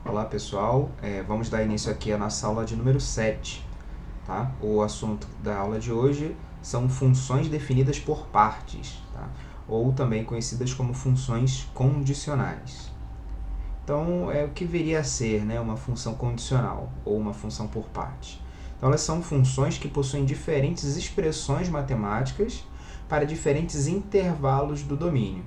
Olá pessoal, vamos dar início aqui à nossa aula de número 7, tá? O assunto da aula de hoje são funções definidas por partes, tá? Ou também conhecidas como funções condicionais. Então, o que viria a ser, né, uma função condicional ou uma função por partes? Então, elas são funções que possuem diferentes expressões matemáticas para diferentes intervalos do domínio,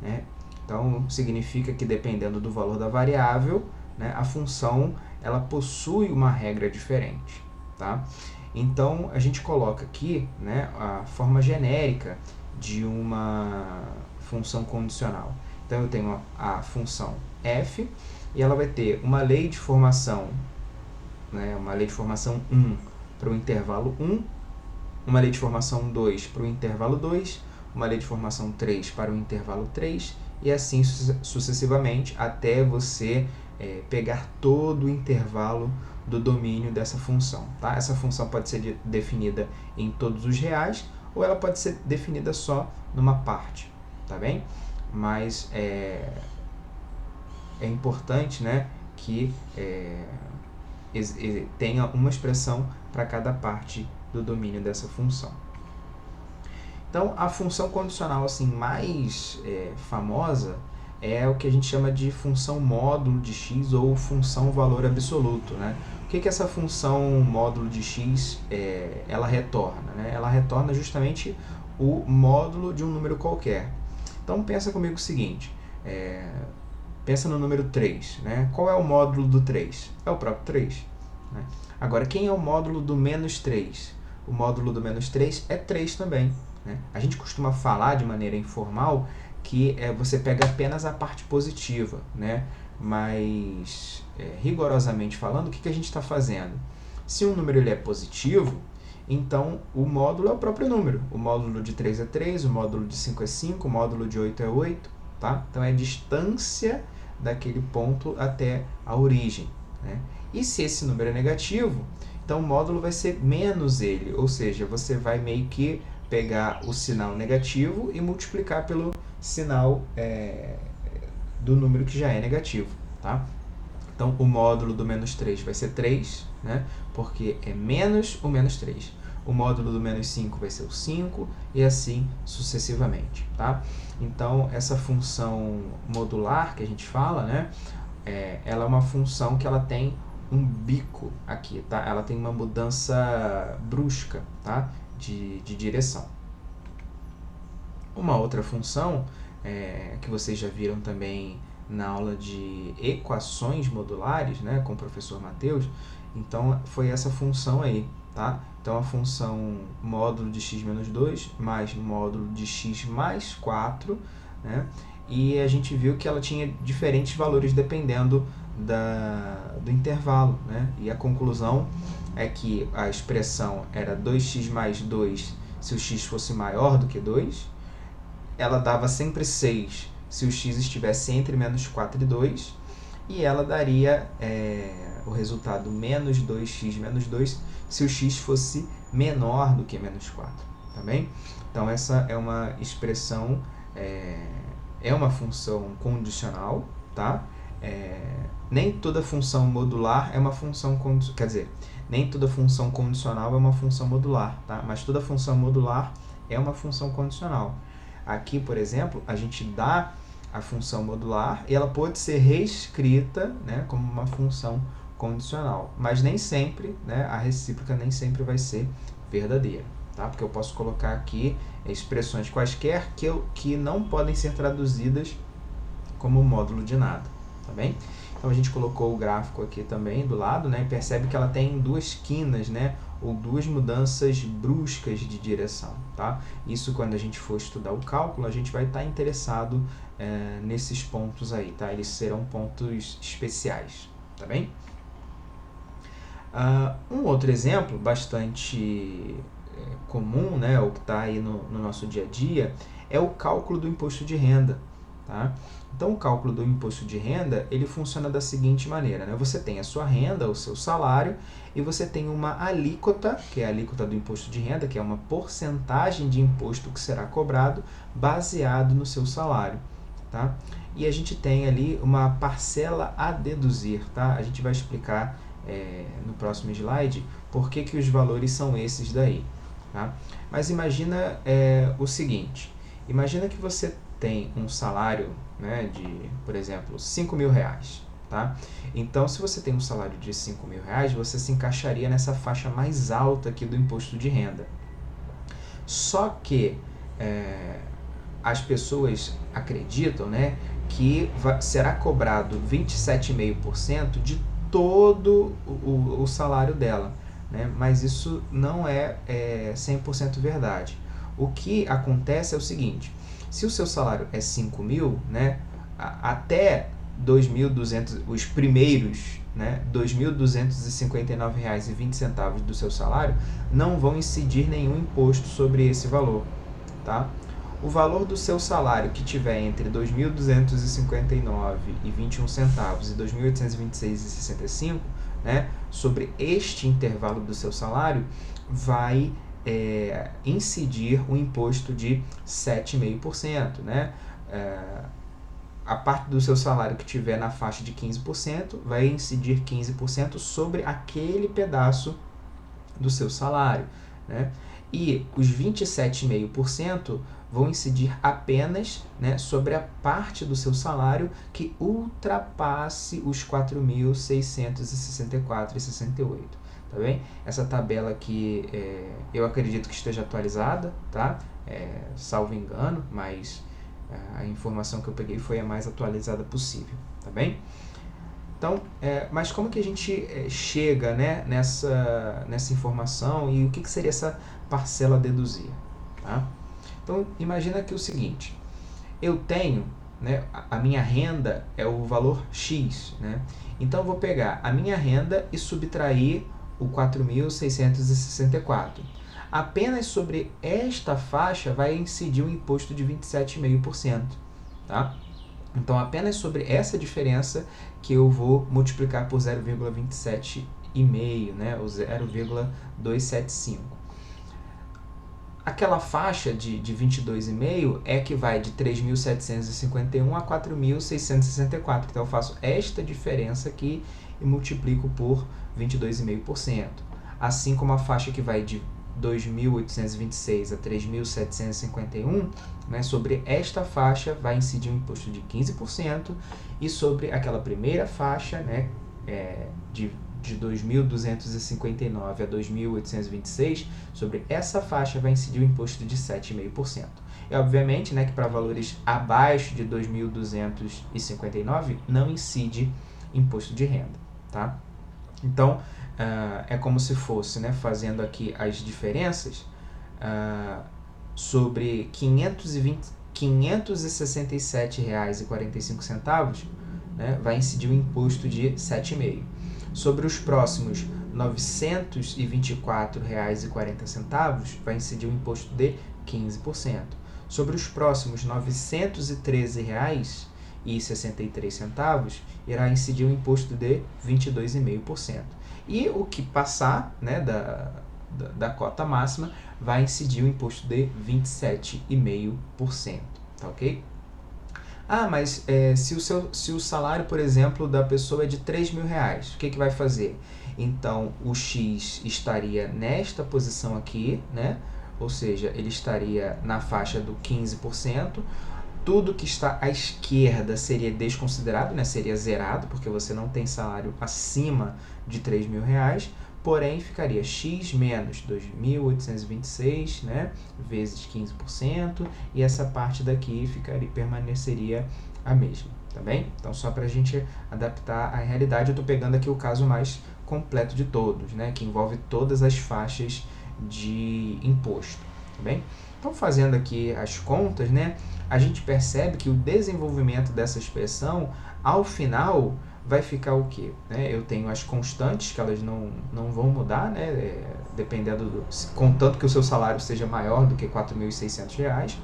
né? Então, significa que dependendo do valor da variável, né, a função ela possui uma regra diferente. Tá? Então, a gente coloca aqui, né, a forma genérica de uma função condicional. Então, eu tenho a função f e ela vai ter uma lei de formação, né, uma lei de formação 1 para o intervalo 1, uma lei de formação 2 para o intervalo 2, uma lei de formação 3 para o intervalo 3, e assim sucessivamente até você pegar todo o intervalo do domínio dessa função. Tá? Essa função pode ser definida em todos os reais ou ela pode ser definida só numa parte, tá bem? Mas é importante, né, que tenha uma expressão para cada parte do domínio dessa função. Então, a função condicional assim, mais famosa é o que a gente chama de função módulo de x ou função valor absoluto. Né? O que essa função módulo de x ela retorna? Né? Ela retorna justamente o módulo de um número qualquer. Então, pensa comigo o seguinte, pensa no número 3. Né? Qual é o módulo do 3? É o próprio 3. Né? Agora, quem é o módulo do menos 3? O módulo do menos 3 é 3 também. Né? A gente costuma falar de maneira informal que você pega apenas a parte positiva, né? Mas, rigorosamente falando, o que a gente está fazendo? Se um número ele é positivo, então o módulo é o próprio número. O módulo de 3 é 3, o módulo de 5 é 5, o módulo de 8 é 8. Tá? Então é a distância daquele ponto até a origem. Né? E se esse número é negativo, então o módulo vai ser menos ele, ou seja, você vai meio que pegar o sinal negativo e multiplicar pelo sinal do número que já é negativo. Tá? Então, o módulo do menos 3 vai ser 3, né? Porque é menos o menos 3. O módulo do menos 5 vai ser o 5 e assim sucessivamente. Tá? Então, essa função modular que a gente fala, né? Ela é uma função que ela tem um bico aqui, tá? Ela tem uma mudança brusca, tá? de direção. Uma outra função que vocês já viram também na aula de equações modulares, né, com o professor Matheus, então foi essa função aí, tá? Então a função módulo de x menos 2 mais módulo de x mais 4, né? E a gente viu que ela tinha diferentes valores dependendo do intervalo, né? E a conclusão é que a expressão era 2x mais 2 se o x fosse maior do que 2, ela dava sempre 6 se o x estivesse entre menos 4 e 2, e ela daria o resultado menos 2x menos 2 se o x fosse menor do que menos 4. Tá bem? Então, essa é uma expressão, é uma função condicional, tá? Nem toda função modular é uma função condicional, quer dizer, nem toda função condicional é uma função modular, tá? Mas toda função modular é uma função condicional. Aqui, por exemplo, a gente dá a função modular e ela pode ser reescrita, né, como uma função condicional, mas nem sempre, né, a recíproca nem sempre vai ser verdadeira, tá? Porque eu posso colocar aqui expressões quaisquer que não podem ser traduzidas como módulo de nada, tá bem? Então a gente colocou o gráfico aqui também do lado, né, e percebe que ela tem duas quinas, né, ou duas mudanças bruscas de direção. Tá? Isso, quando a gente for estudar o cálculo, a gente vai estar interessado nesses pontos aí. Tá? Eles serão pontos especiais. Tá bem? Um outro exemplo bastante comum, né, ou que está aí no nosso dia a dia, é o cálculo do imposto de renda. Tá? Então, o cálculo do imposto de renda, ele funciona da seguinte maneira, né? Você tem a sua renda, o seu salário, e você tem uma alíquota, que é a alíquota do imposto de renda, que é uma porcentagem de imposto que será cobrado baseado no seu salário. tá? E a gente tem ali uma parcela a deduzir, tá? A gente vai explicar no próximo slide por que os valores são esses daí, tá? Mas imagina o seguinte, imagina que você tem um salário, né, de, por exemplo, R$ 5.000, tá? Então, se você tem um salário de R$ 5.000, você se encaixaria nessa faixa mais alta aqui do imposto de renda. Só que as pessoas acreditam, né, que será cobrado 27,5% de todo o salário dela, né? Mas isso não é 100% verdade. O que acontece é o seguinte, se o seu salário é 5.000, né, até 2.200, os primeiros, né, R$ 2.259,20 do seu salário não vão incidir nenhum imposto sobre esse valor, tá? O valor do seu salário que tiver entre R$ 2.259,21 e R$ 2.826,65, né, sobre este intervalo do seu salário, vai incidir um imposto de 7,5%, né? A parte do seu salário que tiver na faixa de 15% vai incidir 15% sobre aquele pedaço do seu salário, né? E os 27,5% vão incidir apenas, né, sobre a parte do seu salário que ultrapasse os R$ 4.664,68. Tá bem? Essa tabela aqui eu acredito que esteja atualizada, tá? Salvo engano, mas a informação que eu peguei foi a mais atualizada possível, tá bem? Então, mas como que a gente chega, né, nessa informação e o que seria essa parcela a deduzir? Tá? Então, imagina que o seguinte, eu tenho, né, a minha renda é o valor X, né? Então, eu vou pegar a minha renda e subtrair o 4.664. Apenas sobre esta faixa vai incidir um imposto de 27,5%, tá? Então, apenas sobre essa diferença que eu vou multiplicar por 0,27,5, né, ou 0,275. Aquela faixa de 22,5 é que vai de 3.751 a 4.664. Então, eu faço esta diferença aqui e multiplico por 22,5%. Assim como a faixa que vai de 2.826 a 3.751, né, sobre esta faixa vai incidir um imposto de 15%, e sobre aquela primeira faixa, né, de 2.259 a 2.826, sobre essa faixa vai incidir o imposto de 7,5%. E obviamente, né, que para valores abaixo de 2.259 não incide imposto de renda, tá? Então, é como se fosse, né, fazendo aqui as diferenças, sobre R$ 567,45, né, vai incidir o imposto de 7,5%. Sobre os próximos R$ 924,40, vai incidir o imposto de 15%. Sobre os próximos R$ 913,63, irá incidir um imposto de 22,5%. E o que passar, né, da cota máxima vai incidir um imposto de 27,5%, tá ok? Mas se o salário, por exemplo, da pessoa é de R$ 3.000, o que vai fazer? Então, o X estaria nesta posição aqui, né? Ou seja, ele estaria na faixa do 15%. Tudo que está à esquerda seria desconsiderado, né? Seria zerado, porque você não tem salário acima de R$ 3.000, porém ficaria X menos 2.826, né, vezes 15%, e essa parte daqui permaneceria a mesma, tá bem? Então, só para a gente adaptar à realidade, eu estou pegando aqui o caso mais completo de todos, né, que envolve todas as faixas de imposto, tá bem? Então, fazendo aqui as contas, né, a gente percebe que o desenvolvimento dessa expressão, ao final, vai ficar o quê? Eu tenho as constantes, que elas não vão mudar, né, dependendo contanto que o seu salário seja maior do que R$ 4.600,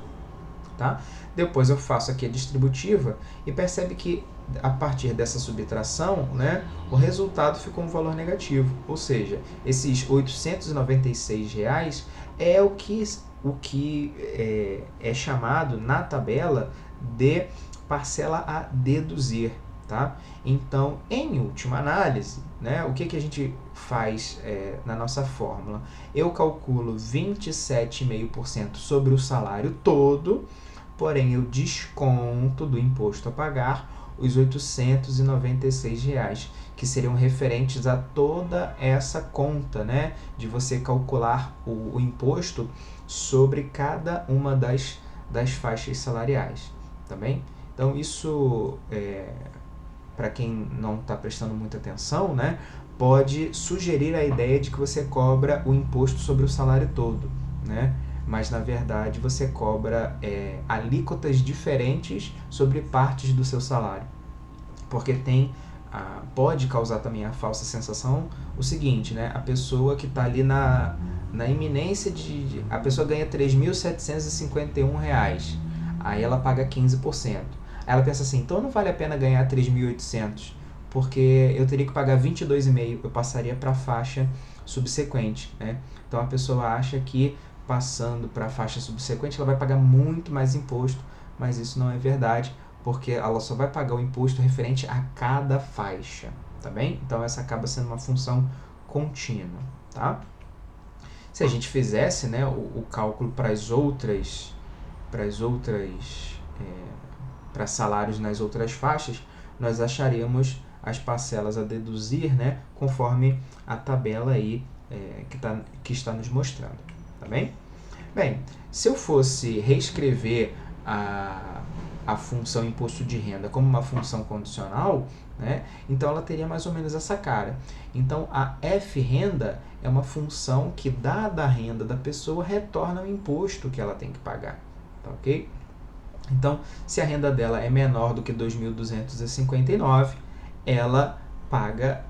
tá? Depois eu faço aqui a distributiva e percebe que a partir dessa subtração, né, o resultado ficou um valor negativo, ou seja, esses R$ 896 é o que é chamado na tabela de parcela a deduzir, tá? Então, em última análise, né, o que a gente faz na nossa fórmula? Eu calculo 27,5% sobre o salário todo, porém eu desconto do imposto a pagar os R$ 896, que seriam referentes a toda essa conta, né, de você calcular o imposto sobre cada uma das faixas salariais, tá bem? Então, isso, para quem não está prestando muita atenção, né, pode sugerir a ideia de que você cobra o imposto sobre o salário todo, né? Mas, na verdade, você cobra alíquotas diferentes sobre partes do seu salário. Porque pode causar também a falsa sensação o seguinte, né? A pessoa que está ali na iminência a pessoa ganha R$ 3.751, aí ela paga 15%. Aí ela pensa assim, então não vale a pena ganhar 3.800, porque eu teria que pagar 22,5%, eu passaria para a faixa subsequente, né? Então a pessoa acha que passando para a faixa subsequente ela vai pagar muito mais imposto, mas isso não é verdade, porque ela só vai pagar o imposto referente a cada faixa, tá bem? Então essa acaba sendo uma função contínua, tá? Se a gente fizesse, né, o cálculo para salários nas outras faixas, nós acharíamos as parcelas a deduzir, né, conforme a tabela aí que está nos mostrando, tá bem? Bem, se eu fosse reescrever a função imposto de renda como uma função condicional, né, então ela teria mais ou menos essa cara. Então, a F-renda é uma função que, dada a renda da pessoa, retorna o imposto que ela tem que pagar, tá ok? Então, se a renda dela é menor do que R$ 2.259, ela paga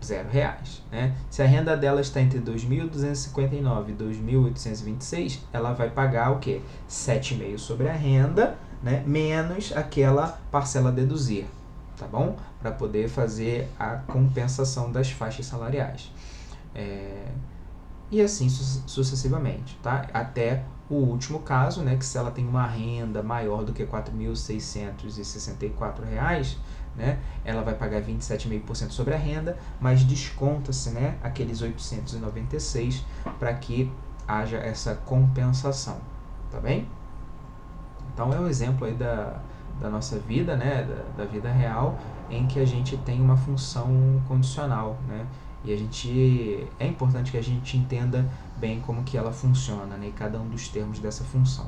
R$0, né? Se a renda dela está entre 2.259 e 2.826, ela vai pagar o quê? 7,5% sobre a renda, né, menos aquela parcela a deduzir, tá bom? Para poder fazer a compensação das faixas salariais. E assim sucessivamente, tá? Até o último caso, né, que se ela tem uma renda maior do que R$ 4.664, né, ela vai pagar 27,5% sobre a renda, mas desconta-se, né, aqueles 896 para que haja essa compensação, tá bem? Então é um exemplo aí da nossa vida, né, da vida real, em que a gente tem uma função condicional, né, e é importante que a gente entenda bem como que ela funciona, né, e cada um dos termos dessa função.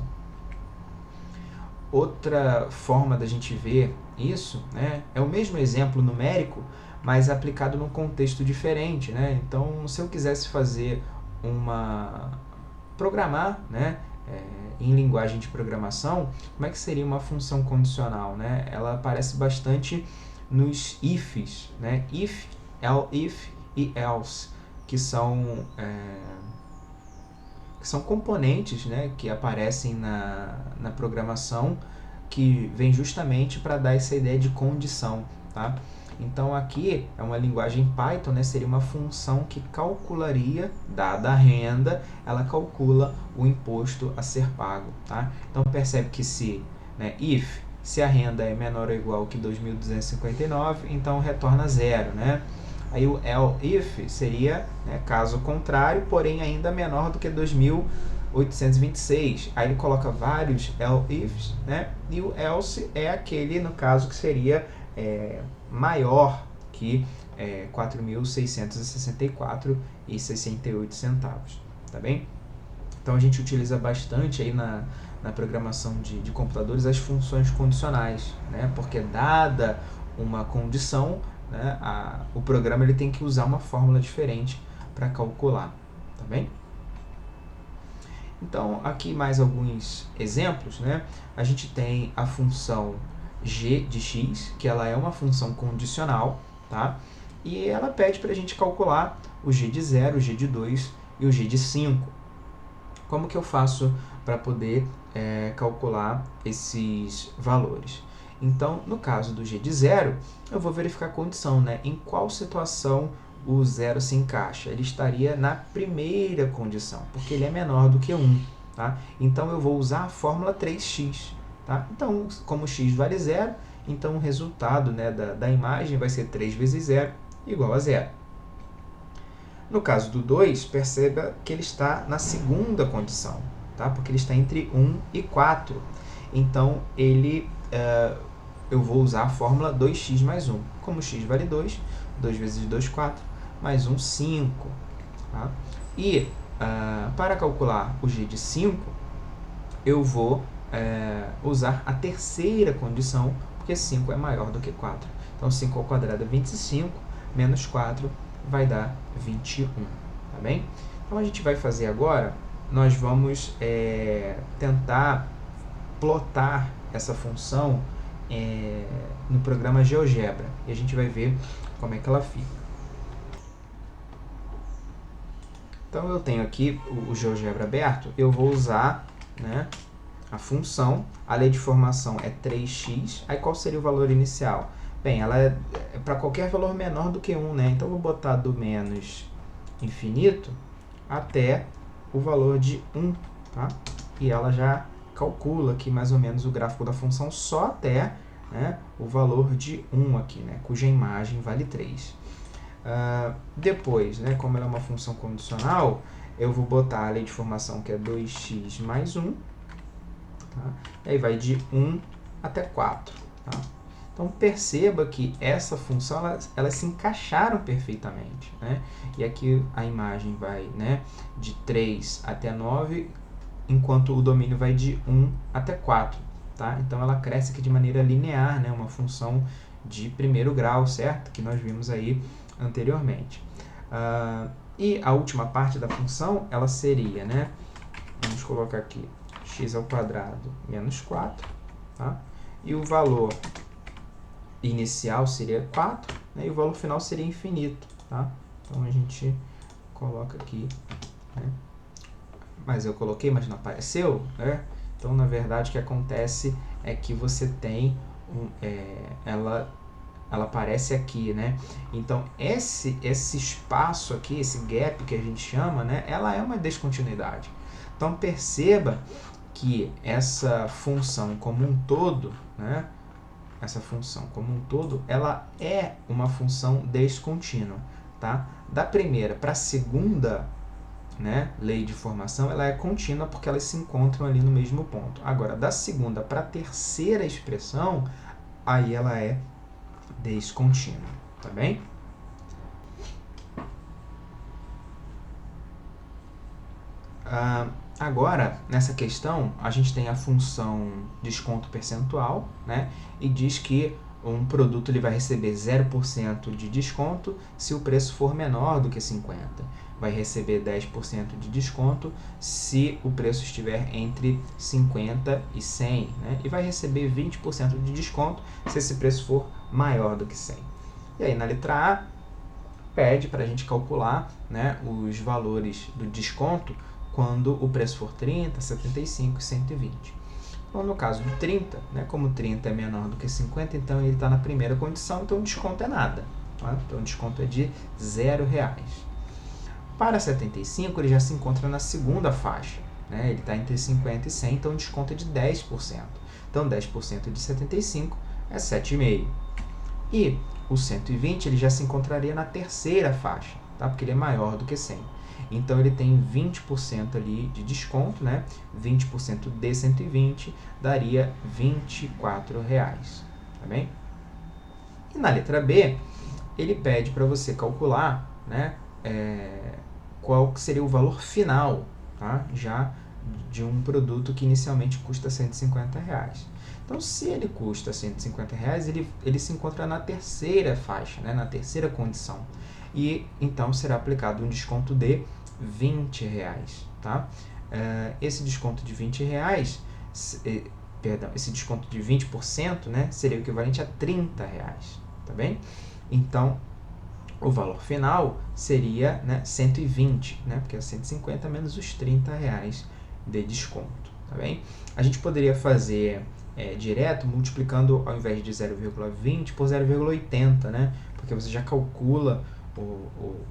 Outra forma da gente ver isso, né, é o mesmo exemplo numérico, mas aplicado num contexto diferente, né? Então, se eu quisesse programar, né, em linguagem de programação, como é que seria uma função condicional, né? Ela aparece bastante nos ifs, né? If, elif e else, que são componentes, né, que aparecem na programação, que vem justamente para dar essa ideia de condição, tá? Então aqui é uma linguagem Python, né, seria uma função que calcularia, dada a renda, ela calcula o imposto a ser pago, tá? Então percebe que se a renda é menor ou igual que 2.259, então retorna 0, né? Aí o elif seria, né, caso contrário, porém ainda menor do que 2.826. Aí ele coloca vários elifs, né? E o else é aquele, no caso, que seria maior que 4.664,68, tá bem? Então a gente utiliza bastante aí na programação de computadores as funções condicionais, né? Porque dada uma condição, né, o programa ele tem que usar uma fórmula diferente para calcular, tá bem? Então, aqui mais alguns exemplos, né? A gente tem a função g de x, que ela é uma função condicional, tá? E ela pede para a gente calcular o g de 0, o g de 2 e o g de 5. Como que eu faço para poder calcular esses valores? Então, no caso do g de 0, eu vou verificar a condição, né? Em qual situação o 0 se encaixa. Ele estaria na primeira condição, porque ele é menor do que 1. Tá? Então, eu vou usar a fórmula 3x. tá? Então, como x vale 0, então o resultado, né, da imagem vai ser 3 vezes 0 igual a 0. No caso do 2, perceba que ele está na segunda condição, tá? Porque ele está entre 1 e 4. Então, eu vou usar a fórmula 2x mais 1. Como x vale 2, 2 vezes 2, 4, mais 1, 5. Tá? E, para calcular o g de 5, eu vou usar a terceira condição, porque 5 é maior do que 4. Então, 5 ao quadrado é 25, menos 4 vai dar 21, tá bem? Então, a gente vai fazer agora, nós vamos tentar plotar essa função no programa GeoGebra, e a gente vai ver como é que ela fica. Então, eu tenho aqui o GeoGebra aberto, eu vou usar, né, a função, a lei de formação é 3x, aí qual seria o valor inicial? Bem, ela é para qualquer valor menor do que 1, né? Então, eu vou botar do menos infinito até o valor de 1, tá? E ela já calcula aqui mais ou menos o gráfico da função só até, né, o valor de 1 aqui, né, cuja imagem vale 3. Depois, né, como ela é uma função condicional, eu vou botar a lei de formação, que é 2x mais 1, tá? E aí vai de 1 até 4. Tá? Então, perceba que essa função, elas se encaixaram perfeitamente, né? E aqui a imagem vai, né, de 3 até 9, enquanto o domínio vai de 1 até 4. Tá? Então, ela cresce aqui de maneira linear, né? Uma função de primeiro grau, certo? Que nós vimos aí anteriormente. E a última parte da função, ela seria, né? Vamos colocar aqui x ao quadrado menos 4, tá? E o valor inicial seria 4, né? E o valor final seria infinito, tá? Então, a gente coloca aqui, né? Mas eu coloquei, mas não apareceu, né? Então, na verdade, o que acontece é que você tem ela aparece aqui, né? Então, esse espaço aqui, esse gap que a gente chama, né? Ela é uma descontinuidade. Então, perceba que essa função como um todo, né? Essa função como um todo, ela é uma função descontínua, tá? Da primeira para a segunda, né, lei de formação, ela é contínua porque elas se encontram ali no mesmo ponto. Agora, da segunda para a terceira expressão, aí ela é descontínua, tá bem? Agora, nessa questão, a gente tem a função desconto percentual, né? E diz que um produto ele vai receber 0% de desconto se o preço for menor do que 50. Vai receber 10% de desconto se o preço estiver entre 50 e 100, né? E vai receber 20% de desconto se esse preço for maior do que 100. E aí, na letra A, pede para a gente calcular, né, os valores do desconto quando o preço for 30, 75 e 120. Então, no caso do 30, né, como 30 é menor do que 50, então ele está na primeira condição, então o desconto é nada. Tá? Então, o desconto é de R$0. Para 75, ele já se encontra na segunda faixa. Né? Ele está entre 50 e 100, então o desconto é de 10%. Então, 10% de 75 é 7,5. E o 120 ele já se encontraria na terceira faixa, tá? Porque ele é maior do que 100. Então, ele tem 20% ali de desconto, né? 20% de 120 daria R$24, tá bem? E na letra B, ele pede para você calcular, né, qual seria o valor final, tá? Já de um produto que inicialmente custa R$150. Então, se ele custa R$150, ele se encontra na terceira faixa, né, na terceira condição. E então será aplicado um desconto de R$20, tá? Esse desconto de R$20, esse desconto de 20%, né, seria o equivalente a R$30, tá bem? Então, o valor final seria, né, 120, né, porque é 150 menos os R$30 de desconto, tá bem? A gente poderia fazer direto multiplicando, ao invés de 0,20 por 0,80, né? Porque você já calcula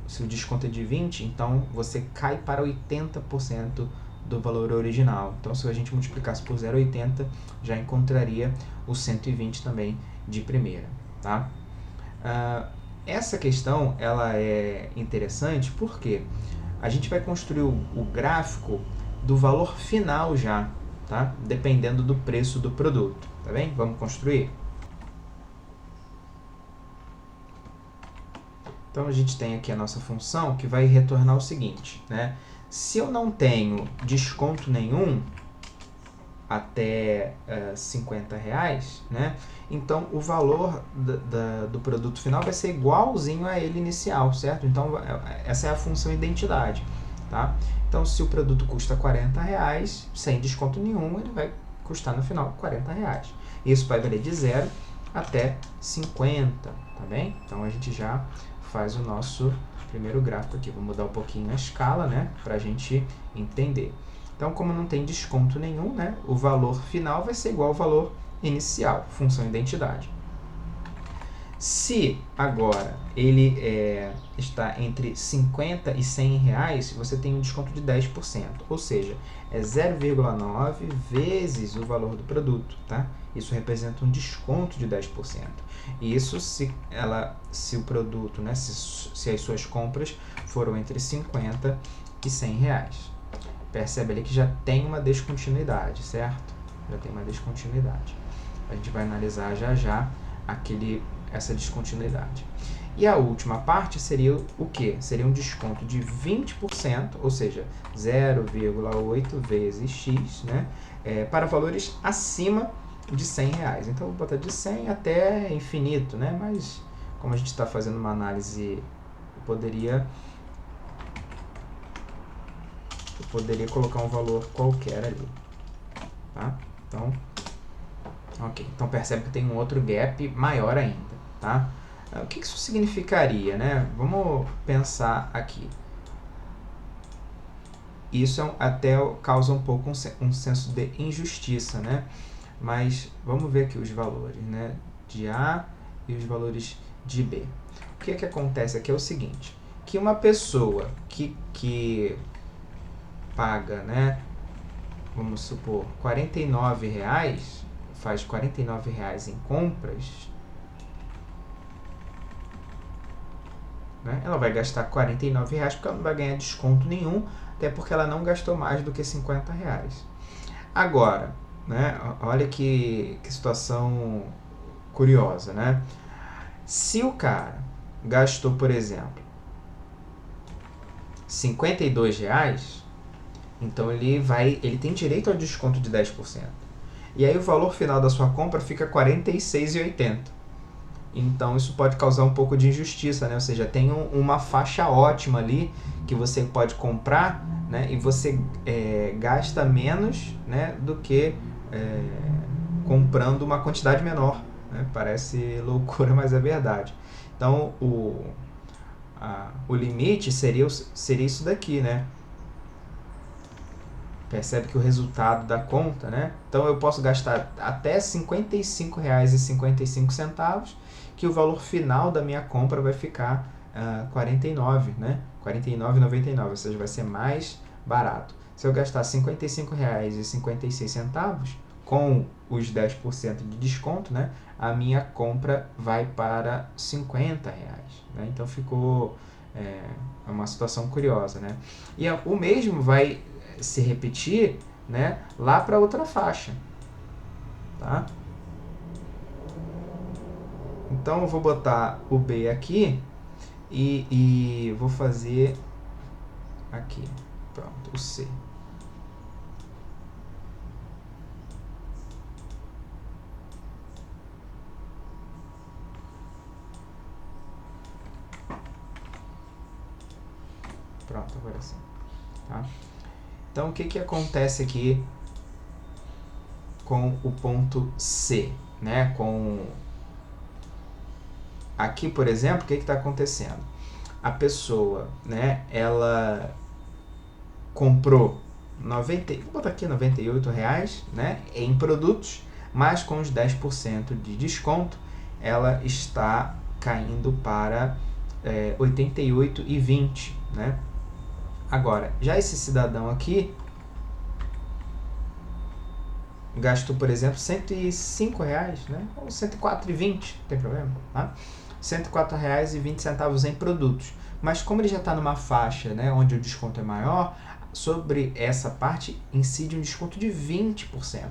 se o desconto é de 20, então você cai para 80% do valor original. Então, se a gente multiplicasse por 0,80, já encontraria o 120 também de primeira, tá? Essa questão ela é interessante porque a gente vai construir o gráfico do valor final já, tá? Dependendo do preço do produto, tá bem? Vamos construir? Então, a gente tem aqui a nossa função que vai retornar o seguinte, né? Se eu não tenho desconto nenhum até R$50, né? Então, o valor do produto final vai ser igualzinho a ele inicial, certo? Então, essa é a função identidade, tá? Então, se o produto custa R$40, sem desconto nenhum, ele vai custar no final R$40. Isso vai valer de 0 até 50, tá bem? Então, a gente já faz o nosso primeiro gráfico aqui. Vou mudar um pouquinho a escala, né, para a gente entender. Então, como não tem desconto nenhum, né, o valor final vai ser igual ao valor inicial, função identidade. Se agora ele está entre 50 e 100 reais, você tem um desconto de 10%, ou seja, é 0,9 vezes o valor do produto, tá? Isso representa um desconto de 10%. Isso se o produto, né, se as suas compras foram entre 50 e 100 reais. Percebe ali que já tem uma descontinuidade, certo? Já tem uma descontinuidade. A gente vai analisar já essa descontinuidade. E a última parte seria o quê? Seria um desconto de 20%, ou seja, 0,8 vezes x, né? Para valores acima de 100 reais. Então, eu vou botar de 100 até infinito, né? Mas, como a gente está fazendo uma análise, eu poderia colocar um valor qualquer ali, tá? Então, ok. Então, percebe que tem um outro gap maior ainda, tá? O que isso significaria, né? Vamos pensar aqui. Isso até causa um pouco um senso de injustiça, né? Mas vamos ver aqui os valores, né, de A e os valores de B. O que acontece aqui é o seguinte, que uma pessoa que paga, né, vamos supor, R$49, faz R$49 em compras, né, ela vai gastar R$49 porque ela não vai ganhar desconto nenhum, até porque ela não gastou mais do que R$50. Agora, né, olha que situação curiosa, né? Se o cara gastou, por exemplo, R$52, então ele tem direito ao desconto de 10%. E aí o valor final da sua compra fica R$46,80. Então isso pode causar um pouco de injustiça, né? Ou seja, tem uma faixa ótima ali que você pode comprar, né? E você gasta menos, né, do que comprando uma quantidade menor, né? Parece loucura, mas é verdade. Então o limite seria isso daqui, né? Percebe que o resultado da conta, né? Então eu posso gastar até R$55,55, que o valor final da minha compra vai ficar R$49, né? R$49,99, ou seja, vai ser mais barato. Se eu gastar R$55,56 com os 10% de desconto, né, a minha compra vai para R$50, né? Então ficou uma situação curiosa, né? E o mesmo vai se repetir, né, lá para outra faixa, tá? Então eu vou botar o B aqui e vou fazer aqui, pronto, o C. Pronto, agora sim, tá? Então, o que acontece aqui com o ponto C, né? Aqui, por exemplo, o que está acontecendo? A pessoa, né, ela comprou vou botar aqui R$98, né, em produtos, mas com os 10% de desconto, ela está caindo para R$88,20, né? Agora, já esse cidadão aqui, gastou, por exemplo, R$105, né? Ou R$104,20, não tem problema, tá? R$104,20 em produtos. Mas como ele já está numa faixa, né, onde o desconto é maior, sobre essa parte incide um desconto de 20%.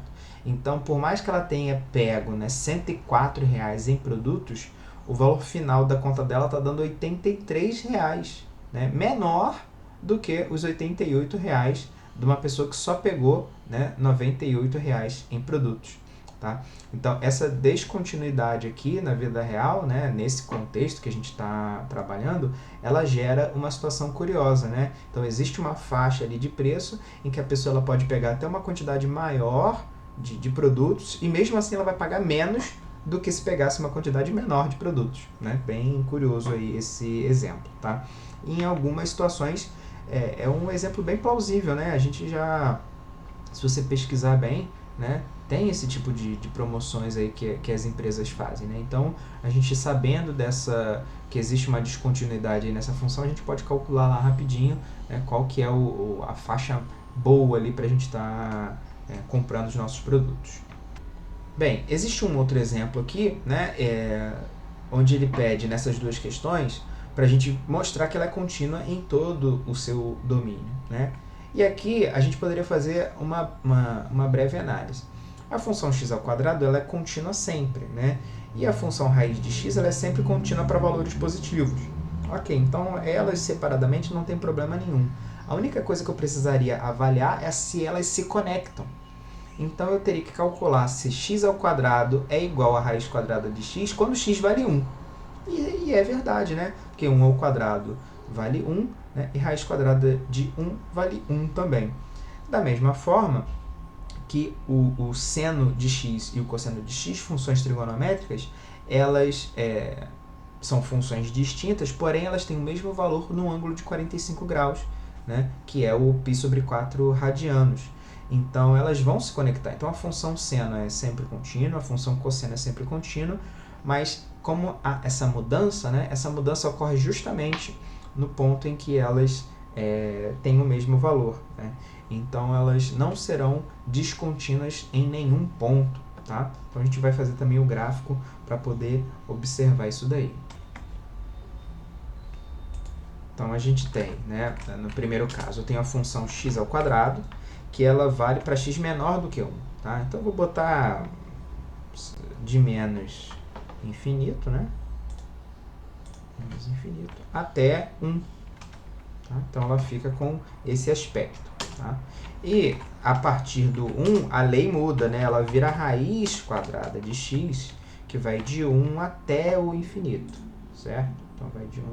Então, por mais que ela tenha pego, né, R$104 em produtos, o valor final da conta dela está dando R$83, né, menor do que os R$88 de uma pessoa que só pegou, né, R$98 em produtos. Tá? Então, essa descontinuidade aqui na vida real, né, nesse contexto que a gente está trabalhando, ela gera uma situação curiosa. Né? Então, existe uma faixa ali de preço em que a pessoa ela pode pegar até uma quantidade maior de produtos e mesmo assim ela vai pagar menos do que se pegasse uma quantidade menor de produtos. Né? Bem curioso aí esse exemplo. Tá? Em algumas situações, é um exemplo bem plausível. Né? A gente já, se você pesquisar bem, né, tem esse tipo de promoções aí que as empresas fazem. Né? Então, a gente sabendo que existe uma descontinuidade aí nessa função, a gente pode calcular lá rapidinho, né, qual que é a faixa boa ali para a gente estar comprando os nossos produtos. Bem, existe um outro exemplo aqui, né, onde ele pede nessas duas questões para a gente mostrar que ela é contínua em todo o seu domínio. Né? E aqui a gente poderia fazer uma breve análise. A função x² ela é contínua sempre, né? E a função raiz de x ela é sempre contínua para valores positivos. Ok, então elas separadamente não tem problema nenhum. A única coisa que eu precisaria avaliar é se elas se conectam. Então eu teria que calcular se x² é igual a raiz quadrada de x quando x vale 1. E é verdade, né? Porque 1 ao quadrado vale 1, né? E raiz quadrada de 1 vale 1 também. Da mesma forma que o seno de x e o cosseno de x, funções trigonométricas, elas são funções distintas, porém elas têm o mesmo valor no ângulo de 45 graus, né? Que é o π/4 radianos. Então elas vão se conectar. Então a função seno é sempre contínua, a função cosseno é sempre contínua, mas como há essa mudança, né, essa mudança ocorre justamente no ponto em que elas têm o mesmo valor. Né? Então, elas não serão descontínuas em nenhum ponto. Tá? Então, a gente vai fazer também o gráfico para poder observar isso daí. Então, a gente tem, né, no primeiro caso, eu tenho a função x², que ela vale para x menor do que 1. Tá? Então, eu vou botar de menos infinito, né? Menos infinito, até 1. Tá? Então, ela fica com esse aspecto. Tá? E, a partir do 1, a lei muda, né? Ela vira a raiz quadrada de x, que vai de 1 até o infinito, certo? Então, vai de 1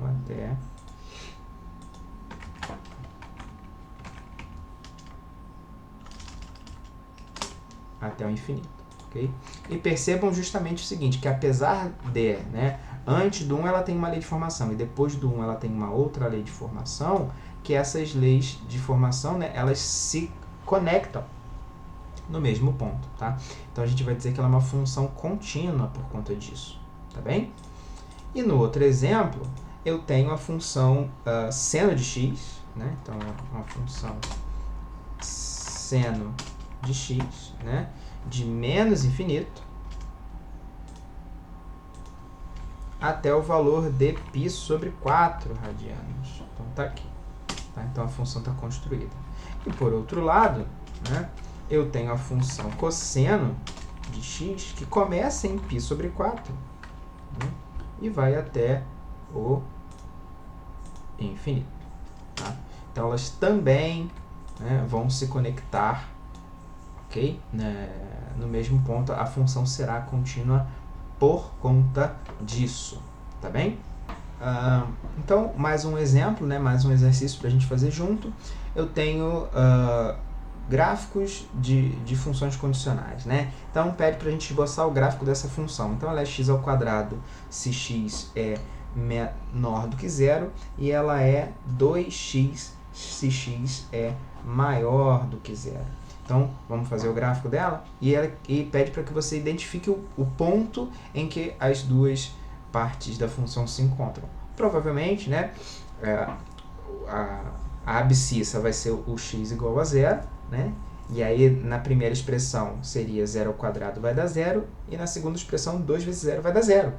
até o infinito. Okay? E percebam justamente o seguinte, que apesar de, né, antes do 1 ela tem uma lei de formação e depois do 1 ela tem uma outra lei de formação, que essas leis de formação, né, elas se conectam no mesmo ponto. Tá? Então a gente vai dizer que ela é uma função contínua por conta disso. Tá bem? E no outro exemplo, eu tenho a função seno de x, né? Então é uma função seno de x, né, de menos infinito até o valor de π/4 radianos. Então, está aqui. Tá? Então, a função está construída. E, por outro lado, né, eu tenho a função cosseno de x, que começa em π/4, né, e vai até o infinito. Tá? Então, elas também, né, vão se conectar, ok? No mesmo ponto, a função será contínua por conta disso, tá bem? Então, mais um exemplo, né, mais um exercício para a gente fazer junto. Eu tenho gráficos de funções condicionais, né? Então, pede para a gente esboçar o gráfico dessa função. Então, ela é x² se x é menor do que zero, e ela é 2x se x é maior do que zero. Então, vamos fazer o gráfico dela e pede para que você identifique o ponto em que as duas partes da função se encontram. Provavelmente, né, a abscissa vai ser o x igual a zero, né, E aí, na primeira expressão, seria 0 ao quadrado vai dar 0, e na segunda expressão, 2 vezes 0 vai dar 0.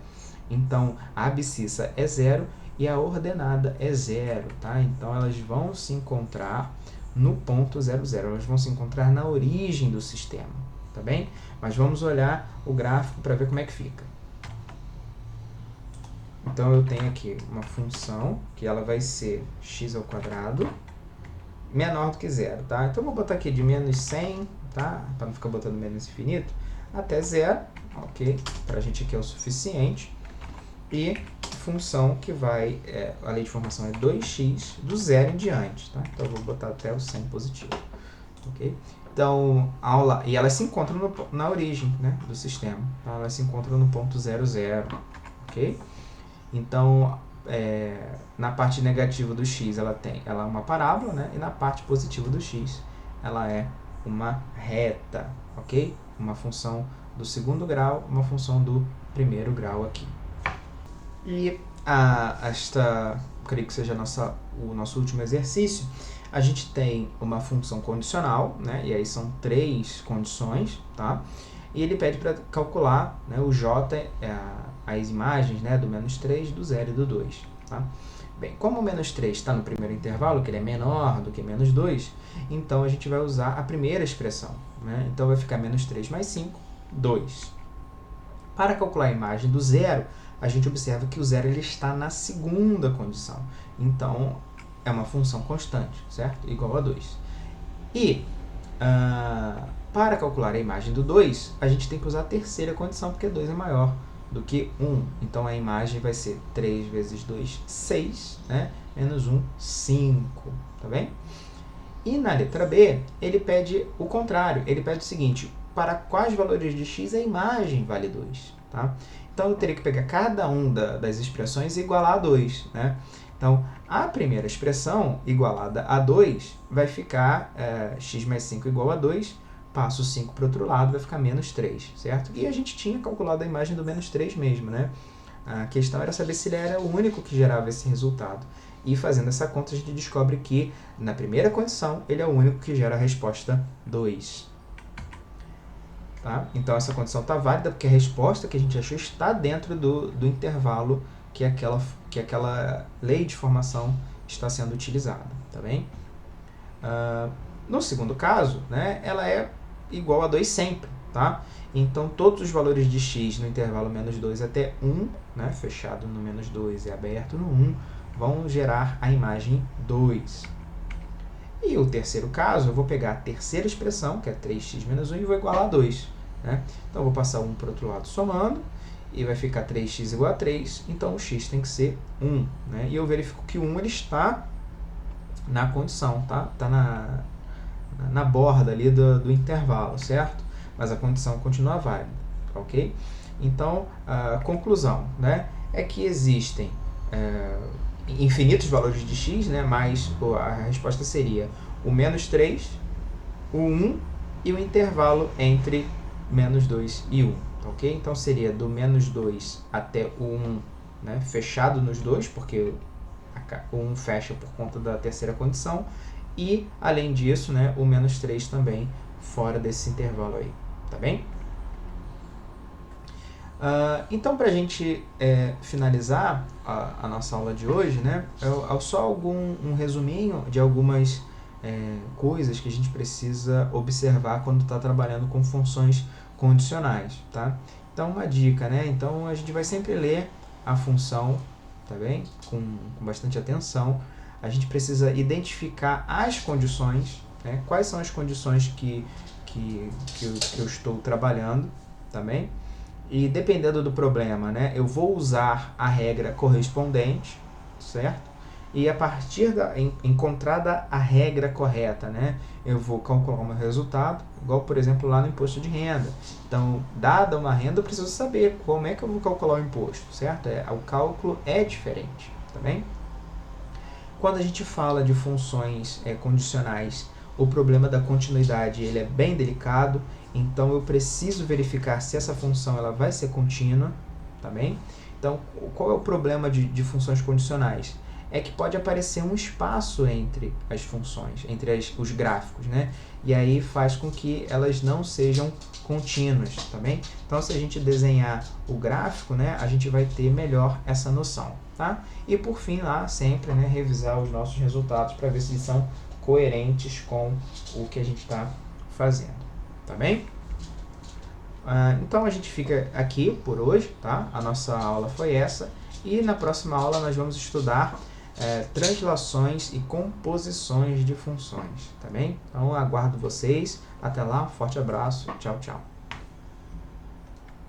Então, a abscissa é 0 e a ordenada é 0, tá? Então, elas vão se encontrar no ponto 0, 0. Elas vão se encontrar na origem do sistema, tá bem? Mas vamos olhar o gráfico para ver como é que fica. Então, eu tenho aqui uma função que ela vai ser x ao quadrado menor do que 0, tá? Então, eu vou botar aqui de menos 100, tá? Para não ficar botando menos infinito, até 0, ok? Para a gente aqui é o suficiente. E função que vai, a lei de formação é 2x do 0 em diante, tá? Então, eu vou botar até o 100 positivo, ok? Então, e elas se encontram na origem, né, do sistema, tá? Elas se encontram no ponto 0, 0, ok? Então, na parte negativa do x, ela é uma parábola, né? E na parte positiva do x, ela é uma reta, ok? Uma função do segundo grau, uma função do primeiro grau aqui. E creio que seja o nosso último exercício. A gente tem uma função condicional, né? E aí são 3 condições, tá? E ele pede para calcular, né, o j, as imagens, né, do menos 3, do 0 e do 2, tá? Bem, como o menos 3 está no primeiro intervalo, que ele é menor do que menos 2, então a gente vai usar a primeira expressão, né? Então vai ficar menos 3 mais 5, 2. Para calcular a imagem do 0, a gente observa que o 0 ele está na segunda condição. Então, é uma função constante, certo? Igual a 2. E, para calcular a imagem do 2, a gente tem que usar a terceira condição, porque 2 é maior do que 1. Então, a imagem vai ser 3 vezes 2, 6, né? Menos 1, 5, tá bem? E na letra B, ele pede o contrário. Ele pede o seguinte: para quais valores de x a imagem vale 2, tá? Então, eu teria que pegar cada das expressões e igualar a 2, né? Então, a primeira expressão, igualada a 2, vai ficar x mais 5 igual a 2, passo 5 para o outro lado, vai ficar menos 3, certo? E a gente tinha calculado a imagem do menos 3 mesmo, né? A questão era saber se ele era o único que gerava esse resultado. E fazendo essa conta, a gente descobre que, na primeira condição, ele é o único que gera a resposta 2. Tá? Então, essa condição está válida porque a resposta que a gente achou está dentro do intervalo que aquela lei de formação está sendo utilizada. Tá bem? No segundo caso, né, ela é igual a 2 sempre. Tá? Então, todos os valores de x no intervalo menos 2 até 1, né, fechado no menos 2 e aberto no 1, vão gerar a imagem 2. E o terceiro caso, eu vou pegar a terceira expressão, que é 3x menos 1, e vou igualar a 2. Né? Então, eu vou passar 1 para o outro lado somando, e vai ficar 3x igual a 3, então o x tem que ser 1. Né? E eu verifico que o 1 ele está na condição, tá? Está na borda ali do intervalo, certo? Mas a condição continua válida, ok? Então, a conclusão, né, é que existem infinitos valores de x, né, mas a resposta seria o menos 3, o 1 e o intervalo entre menos 2 e 1, ok? Então, seria do menos 2 até o 1, né, fechado nos dois, porque o 1 fecha por conta da terceira condição, e, além disso, né, o menos 3 também fora desse intervalo aí, tá bem? Então, para a gente finalizar a nossa aula de hoje, né, só um resuminho de algumas coisas que a gente precisa observar quando está trabalhando com funções condicionais, tá? Então, uma dica, né? Então, a gente vai sempre ler a função, tá bem? Com bastante atenção. A gente precisa identificar as condições, né? Quais são as condições que eu estou trabalhando, tá bem? E dependendo do problema, né, eu vou usar a regra correspondente, certo? E a partir encontrada a regra correta, né, eu vou calcular o meu resultado, igual, por exemplo, lá no imposto de renda. Então, dada uma renda, eu preciso saber como é que eu vou calcular o imposto, certo? O cálculo é diferente, tá bem? Quando a gente fala de funções condicionais, o problema da continuidade ele é bem delicado, então eu preciso verificar se essa função ela vai ser contínua, tá bem? Então, qual é o problema de funções condicionais? é que pode aparecer um espaço entre as funções, entre os gráficos, né? E aí faz com que elas não sejam contínuas, tá bem? Então, se a gente desenhar o gráfico, né, a gente vai ter melhor essa noção, tá? E por fim, lá, sempre, né, revisar os nossos resultados para ver se eles são coerentes com o que a gente está fazendo, tá bem? Então a gente fica aqui por hoje, tá? A nossa aula foi essa, e na próxima aula nós vamos estudar translações e composições de funções, tá bem? Então aguardo vocês, até lá, forte abraço, tchau, tchau.